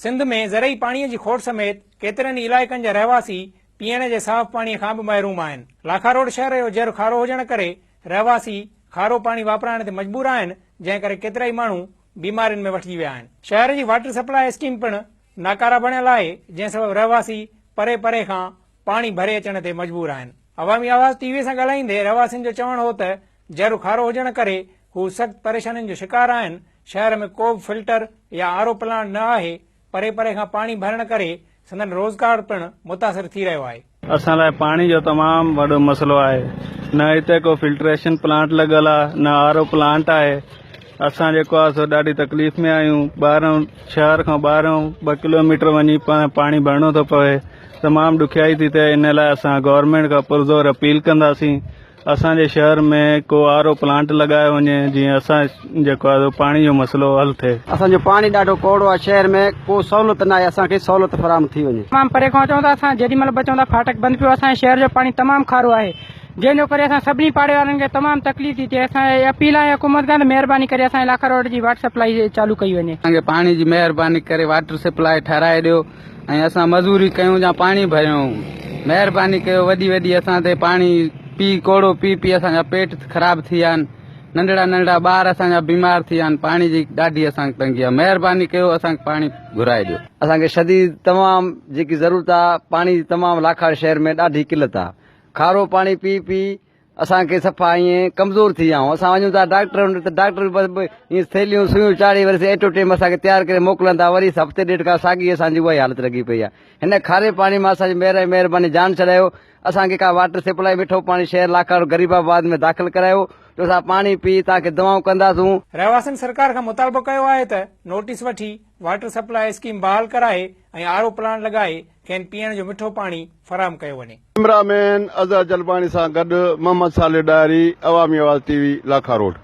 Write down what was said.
सिंध में ज़रई पाणीअ जी खोट समेत केतिरनि इलाइक़नि जा रहवासी पीअण जे साफ़ पाणीअ खां बि महरूम आहिनि। लाखारोड शहर जो जर खारो हुजण करे रहवासी खारो पाणी वापराइण ते मजबूर आहिनि, जंहिं करे केतिरा ई माण्हू बीमारियुनि में वठिजी विया आहिनि। शहर जी वाटर सप्लाई स्कीम पिणु नाकारा बणियल आहे, जंहिं सबबि रहवासी परे परे खां पाणी भरे अचण ते मजबूर आहिनि। अवामी आवाज़ टीवी सां ॻाल्हाईंदे रहवासियुनि जो चवणु हो त जर खारो हुजण करे हू सख़्त परेशानियुनि जो शिकार आहिनि। शहर में को बि फिल्टर या आरओ प्लांट न आहे। परे परे खां पाणी भरण करे संदन रोज़गार पिणु मुतासिर थी रहियो आहे। असां लाइ पाणी जो तमामु वॾो मसइलो आहे। न हिते को फिल्ट्रेशन प्लांट लॻल आहे, न आरओ प्लांट आहे। असां जेको आहे सो ॾाढी तकलीफ़ में आहियूं। शहर खां ॿाहिरों 2 किलोमीटर वञी पाणी भरणो थो पवे। तमामु ॾुखियाई थी थिए। इन लाइ असां गवर्नमेंट खां पुरज़ोर अपील कंदासीं असांजे शहर में को आरओ प्लांट लॻायो वञे, जीअं असां जेको आहे पाणी जो मसइलो हल थिए। असांजो पाणी ॾाढो कोड़ो आहे। शहर में को सहूलियत न आहे, असांखे सहूलियत फराहम थी वञे। तमामु परे खां अचूं था। असां जेॾीमहिल बि अचूं था फाटक बंदि पियो। असांजे शहर जो पाणी तमामु खारो आहे, जंहिंजो करे असां सभिनी पाड़े वारनि खे तमामु तकलीफ़ थी थिए। असांजी अपील आहे हुकूमत खां, महिरबानी करे असांजे लाखा रोड जी वाटर सप्लाई चालू कई वञे। असांखे पाणी जी महिरबानी करे वाटर सप्लाई ठाराए ॾियो ऐं असां मज़ूरी कयूं या पाणी भरियूं। महिरबानी कयो, वॾी वॾी असां ते पाणी कोड़ो पी पी असांजा पेट ख़राब थी विया आहिनि। नंढड़ा नंढड़ा ॿार असांजा बीमार थी विया आहिनि। पाणी जी ॾाढी असांखे तंगी आहे। महिरबानी कयो, असांखे पाणी घुराए ॾियो। असांखे शदीद तमामु जेकी ज़रूरत आहे, पाणी जी तमामु लाखाड़ शहर में ॾाढी किल्लत आहे। खारो पाणी पी पी असांखे सफ़ा ईअं कमज़ोर थी विया आहियूं। असां वञूं था डॉक्टर वटि त डॉक्टर बसि ईअं थैलियूं सुइयूं चाढ़े वरी एटो टेम असांखे तयारु करे मोकिलनि था। वरी हफ़्ते ॾेढ खां साॻी असांजी उहा ई हालत लॻी पई आहे। हिन खारे पाणी मां असांजी महिरबानी जान छॾायो। असांखे का वाटर सप्लाई मिठो पाणी शहर लाखाड़ गरीबाबाद में दाख़िल करायो, तो असां पाणी पी तव्हांखे दवाऊं कंदासूं। रहवासियुनि सरकार खां मुतालबो कयो आहे त नोटिस वठी वाटर सप्लाई स्कीम बहाल कराए ऐं आरओ प्लांट लॻाए खेनि पीअण जो मिठो पाणी फराहम कयो वञे। कैमरामैन अज़हर जलपाणी सां गॾु मोहम्मद सालिह डायरी, अवामी आवाज़ टीवी, लाखा रोड।